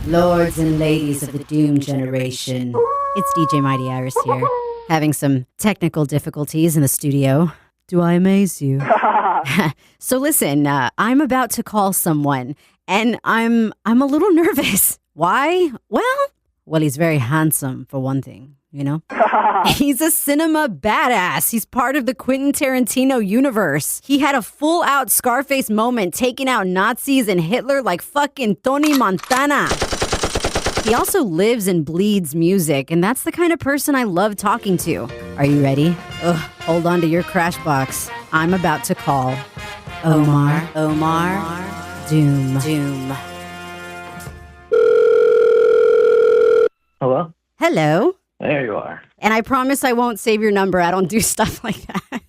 Lords and ladies of the Doom generation. It's DJ Mighty Iris here, having some technical difficulties in the studio. Do I amaze you? So listen, I'm about to call someone, and I'm a little nervous. Why? Well, he's very handsome, for one thing, you know? He's a cinema badass. He's part of the Quentin Tarantino universe. He had a full-out Scarface moment taking out Nazis and Hitler like fucking Tony Montana. He also lives and bleeds music, and that's the kind of person I love talking to. Are you ready? Hold on to your crash box. I'm about to call Omar. Doom. Hello? Hello. There you are. And I promise I won't save your number. I don't do stuff like that.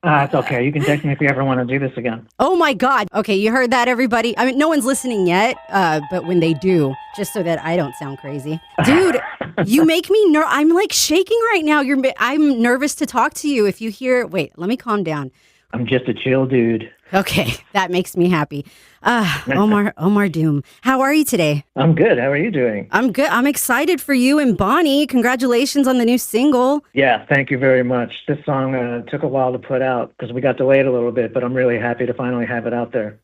It's okay. You can text me if you ever want to do this again. Oh my God. Okay, you heard that, everybody? I mean, no one's listening yet, but when they do, just so that I don't sound crazy. Dude, you make me I'm like shaking right now. I'm nervous to talk to you. If you hear, wait, let me calm down. I'm just a chill dude. Okay, that makes me happy. Omar Doom. How are you today? I'm good. How are you doing? I'm good. I'm excited for you and Bonnie. Congratulations on the new single. Yeah, thank you very much. This song took a while to put out because we got delayed a little bit, but I'm really happy to finally have it out there.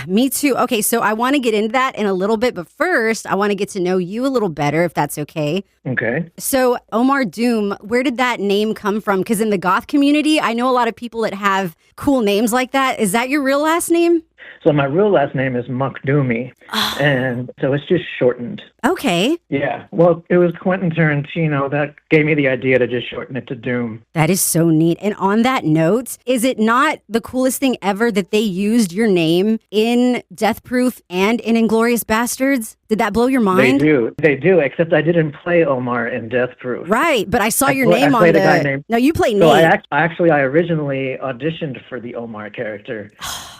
Me too. Okay, so I want to get into that in a little bit, but first I want to get to know you a little better, if that's okay. Okay. So Omar Doom, where did that name come from? Because in the goth community, I know a lot of people that have cool names like that. Is that your real last name? So my real last name is Makdumi, and so it's just shortened. Okay. Yeah. Well, it was Quentin Tarantino that gave me the idea to just shorten it to Doom. That is so neat. And on that note, is it not the coolest thing ever that they used your name in Death Proof and in Inglorious Basterds? Did that blow your mind? They do, except I didn't play Omar in Death Proof. Right, but I saw your name on the... guy named... No, you play Nate. So I originally auditioned for the Omar character,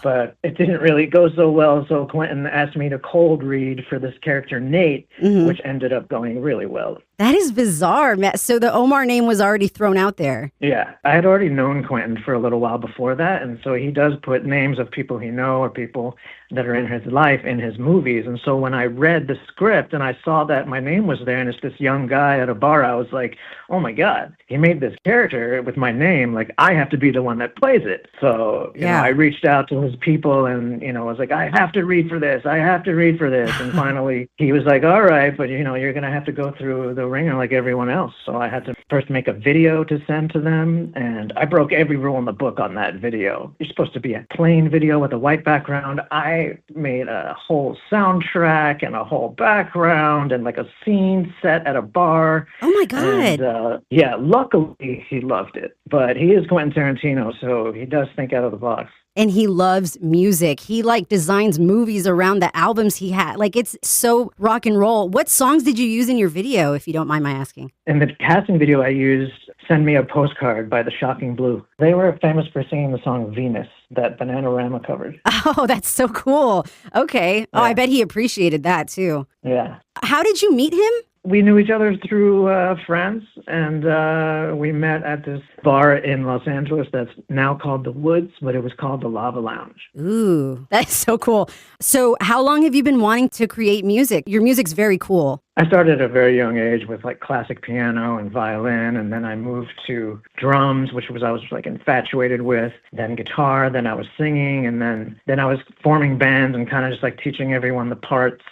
but it didn't really go so well, so Quentin asked me to cold read for this character Nate, which ended up going really well. That is bizarre, Matt. So the Omar name was already thrown out there. Yeah, I had already known Quentin for a little while before that, and so he does put names of people he knows or people that are in his life in his movies. And so when I read the script and I saw that my name was there and it's this young guy at a bar, I was like, oh my God, he made this character with my name. Like, I have to be the one that plays it. So you know, I reached out to his people and, you know, was like, I have to read for this. And finally he was like, all right, but you know, you're going to have to go through the ringer like everyone else. So I had to first make a video to send to them. And I broke every rule in the book on that video. You're supposed to be a plain video with a white background. I made a whole soundtrack and a whole background and like a scene set at a bar. Oh my God. And, luckily he loved it. But he is Quentin Tarantino, so he does think out of the box. And he loves music. He like designs movies around the albums he had. Like, it's so rock and roll. What songs did you use in your video, if you don't mind my asking? In the casting video, I used Send Me a Postcard by the Shocking Blue. They were famous for singing the song Venus that Bananarama covered. Oh, that's so cool. Okay. Oh, I bet he appreciated that too. Yeah. How did you meet him? We knew each other through friends, and we met at this bar in Los Angeles that's now called The Woods, but it was called the Lava Lounge. Ooh, that's so cool. So how long have you been wanting to create music? Your music's very cool. I started at a very young age with like classic piano and violin, and then I moved to drums, which I was like infatuated with, then guitar, then I was singing, and then I was forming bands and kind of just like teaching everyone the parts,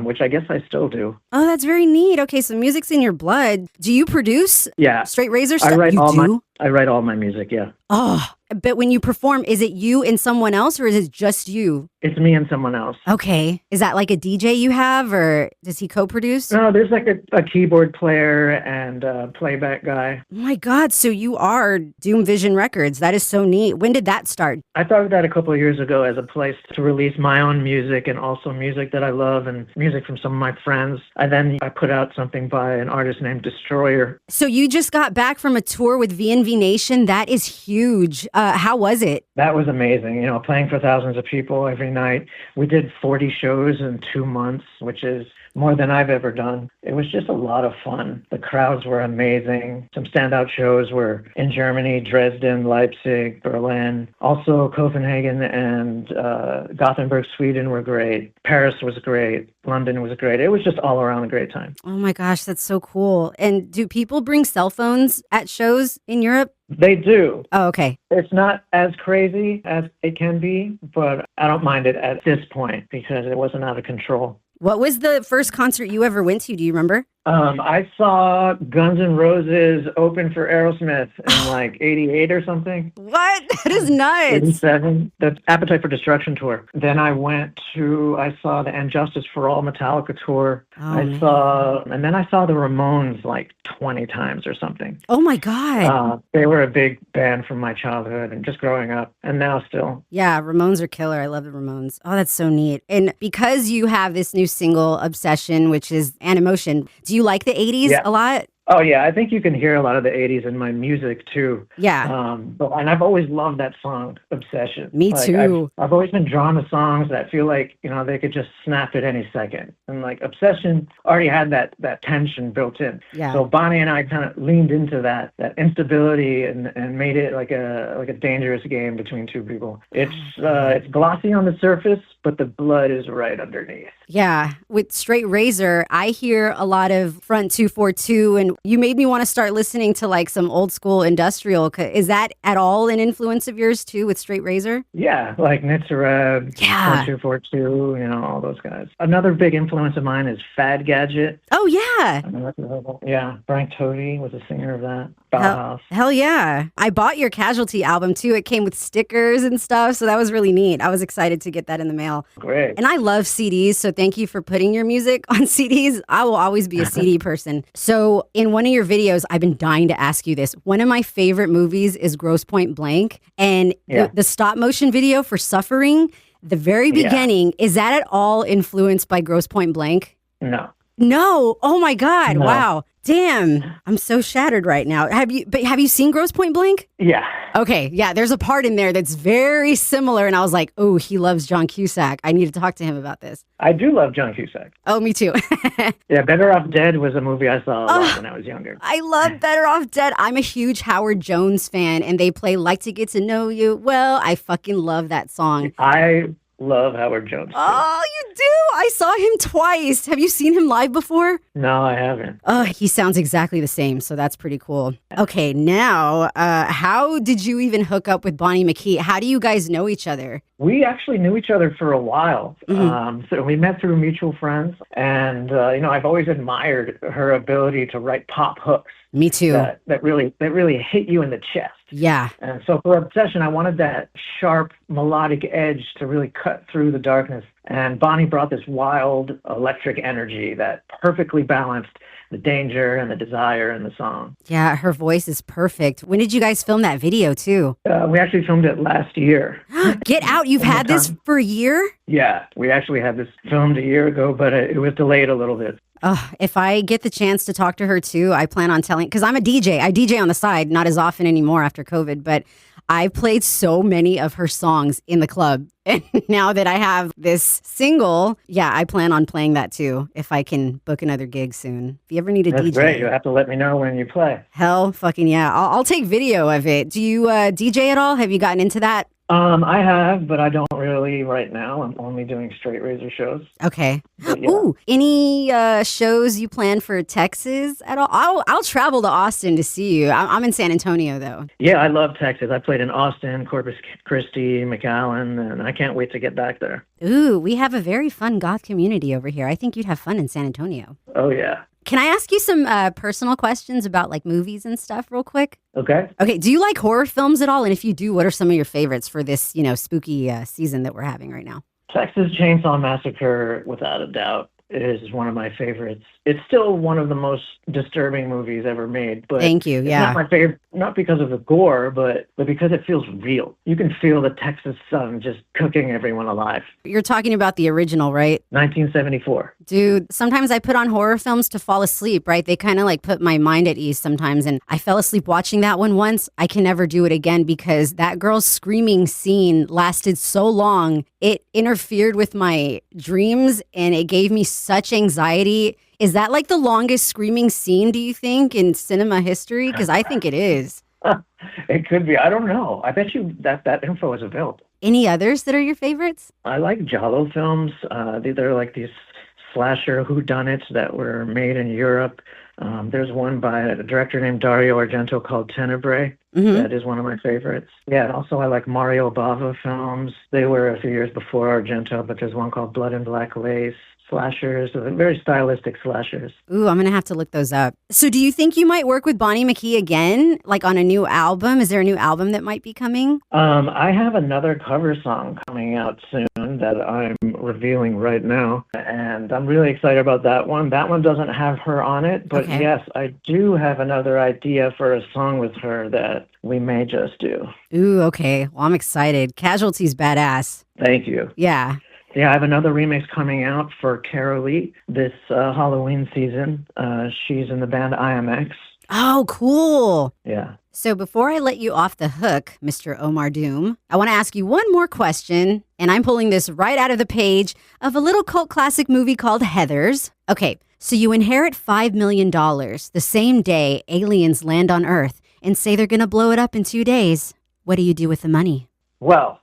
which I guess I still do. Oh, that's very neat. Okay, so music's in your blood. Do you produce? Yeah. Straight Razor stuff? I write all my music, yeah. Oh, but when you perform, is it you and someone else, or is it just you? It's me and someone else. Okay. Is that like a DJ you have, or does he co-produce? No, there's like a keyboard player and a playback guy. Oh my God, so you are Doom Vision Records. That is so neat. When did that start? I thought of that a couple of years ago as a place to release my own music and also music that I love and music from some of my friends. I put out something by an artist named Destroyer. So you just got back from a tour with VNV VNV Nation. That is huge. How was it? That was amazing. You know, playing for thousands of people every night. We did 40 shows in 2 months, which is more than I've ever done. It was just a lot of fun. The crowds were amazing. Some standout shows were in Germany, Dresden, Leipzig, Berlin. Also Copenhagen and Gothenburg, Sweden were great. Paris was great. London was great. It was just all around a great time. Oh my gosh, that's so cool. And do people bring cell phones at shows in Europe? They do. Oh, okay. It's not as crazy as it can be, but I don't mind it at this point because it wasn't out of control. What was the first concert you ever went to? Do you remember? I saw Guns N' Roses open for Aerosmith in like 88 or something. What? That is nuts. 87. The Appetite for Destruction tour. Then I saw the And Justice for All Metallica tour. And then I saw the Ramones like 20 times or something. Oh my God. They were a big band from my childhood and just growing up and now still. Yeah, Ramones are killer. I love the Ramones. Oh, that's so neat. And because you have this new single, Obsession, which is Animotion, do you like the 80s a lot? Oh, yeah. I think you can hear a lot of the 80s in my music, too. Yeah. And I've always loved that song, Obsession. Me too. I've always been drawn to songs that feel like, you know, they could just snap at any second. And like Obsession already had that tension built in. Yeah. So Bonnie and I kind of leaned into that instability and made it like a dangerous game between two people. It's glossy on the surface, but the blood is right underneath. Yeah. With Straight Razor, I hear a lot of Front 242, and you made me want to start listening to like some old school industrial. Is that at all an influence of yours too with Straight Razor? Yeah, like Nitzareb, Front 242, you know, all those guys. Another big influence of mine is Fad Gadget. Oh, yeah. Yeah, Frank Tovey was a singer of that. Bauhaus. Hell yeah. I bought your Casualty album too. It came with stickers and stuff, so that was really neat. I was excited to get that in the mail. Great. And I love CDs, so thank you for putting your music on CDs. I will always be a CD person. So in one of your videos, I've been dying to ask you this. One of my favorite movies is Grosse Pointe Blank, and the stop motion video for Suffering, the very beginning, is that at all influenced by Grosse Pointe Blank? No. Oh my God. No. Wow. Damn. I'm so shattered right now. Have you seen Grosse Pointe Blank? Yeah. Okay. Yeah. There's a part in there that's very similar. And I was like, oh, he loves John Cusack. I need to talk to him about this. I do love John Cusack. Oh, me too. Yeah. Better Off Dead was a movie I saw a lot when I was younger. I love Better Off Dead. I'm a huge Howard Jones fan, and they play Like to Get to Know You. Well, I fucking love that song. I love Howard Jones too. Oh, you do? I saw him twice. Have you seen him live before? No, I haven't. He sounds exactly the same, so that's pretty cool. Okay, now, how did you even hook up with Bonnie McKee? How do you guys know each other? We actually knew each other for a while. So we met through mutual friends, and you know, I've always admired her ability to write pop hooks. Me too. That really hit you in the chest. Yeah. And so for Obsession, I wanted that sharp melodic edge to really cut through the darkness. And Bonnie brought this wild electric energy that perfectly balanced the danger and the desire in the song. Yeah, her voice is perfect. When did you guys film that video too? We actually filmed it last year. Get out. You've had this for a year? Yeah, we actually had this filmed a year ago, but it was delayed a little bit. If I get the chance to talk to her too, I plan on telling, because I'm a DJ. I DJ on the side, not as often anymore after COVID, but I've played so many of her songs in the club. And now that I have this single, yeah, I plan on playing that too, if I can book another gig soon. If you ever need a DJ. That's great. You'll have to let me know when you play. Hell fucking yeah. I'll take video of it. Do you DJ at all? Have you gotten into that? I have, but I don't really right now. I'm only doing Straight Razor shows. Okay. Yeah. Ooh, any shows you plan for Texas at all? I'll travel to Austin to see you. I'm in San Antonio, though. Yeah, I love Texas. I played in Austin, Corpus Christi, McAllen, and I can't wait to get back there. Ooh, we have a very fun goth community over here. I think you'd have fun in San Antonio. Oh, yeah. Can I ask you some personal questions about like movies and stuff real quick? Okay. Okay. Do you like horror films at all? And if you do, what are some of your favorites for this, spooky season that we're having right now? Texas Chainsaw Massacre, without a doubt. is one of my favorites. It's still one of the most disturbing movies ever made. But Thank you. it's Yeah. not my favorite, not because of the gore, but because it feels real. You can feel the Texas sun just cooking everyone alive. You're talking about the original, right? 1974. Dude, sometimes I put on horror films to fall asleep, right? They kind of like put my mind at ease sometimes. And I fell asleep watching that one once. I can never do it again because that girl's screaming scene lasted so long. It interfered with my dreams and it gave me such anxiety. Is that like the longest screaming scene, do you think, in cinema history? Because I think it is. It could be. I don't know. I bet you that info is available. Any others that are your favorites? I like Giallo films. They're like these slasher whodunits that were made in Europe. There's one by a director named Dario Argento called Tenebrae. That is one of my favorites. Yeah, and also I like Mario Bava films. They were a few years before Argento, but there's one called Blood and Black Lace. Slashers, very stylistic slashers. Ooh, I'm going to have to look those up. So do you think you might work with Bonnie McKee again, like on a new album? Is there a new album that might be coming? I have another cover song coming out soon that I'm revealing right now, and I'm really excited about that one. That one doesn't have her on it, but yes, I do have another idea for a song with her that we may just do. Ooh, okay. Well, I'm excited. Casualty's badass. Thank you. Yeah. Yeah, I have another remix coming out for Carol Lee this Halloween season. She's in the band IMX. Oh, cool. Yeah. So before I let you off the hook, Mr. Omar Doom, I want to ask you one more question, and I'm pulling this right out of the page of a little cult classic movie called Heathers. Okay, so you inherit $5 million the same day aliens land on Earth and say they're going to blow it up in 2 days. What do you do with the money? Well,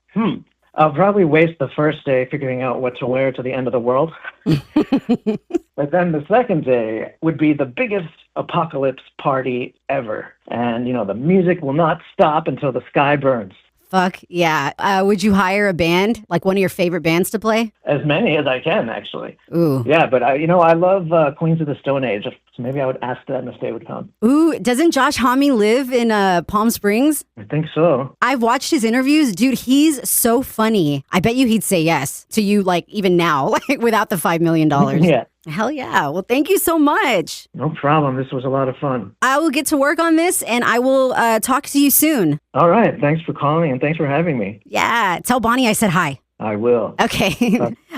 I'll probably waste the first day figuring out what to wear to the end of the world. But then the second day would be the biggest apocalypse party ever. And, the music will not stop until the sky burns. Fuck, yeah. Would you hire a band, like one of your favorite bands to play? As many as I can, actually. Ooh. Yeah, but I love Queens of the Stone Age. So maybe I would ask them if they would come. Ooh, doesn't Josh Homme live in Palm Springs? I think so. I've watched his interviews. Dude, he's so funny. I bet you he'd say yes to you, like, even now, like, without the $5 million. Yeah. Hell yeah. Well, thank you so much. No problem. This was a lot of fun. I will get to work on this, and I will talk to you soon. All right. Thanks for calling, and thanks for having me. Yeah. Tell Bonnie I said hi. I will. Okay.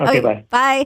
Okay, bye. Bye.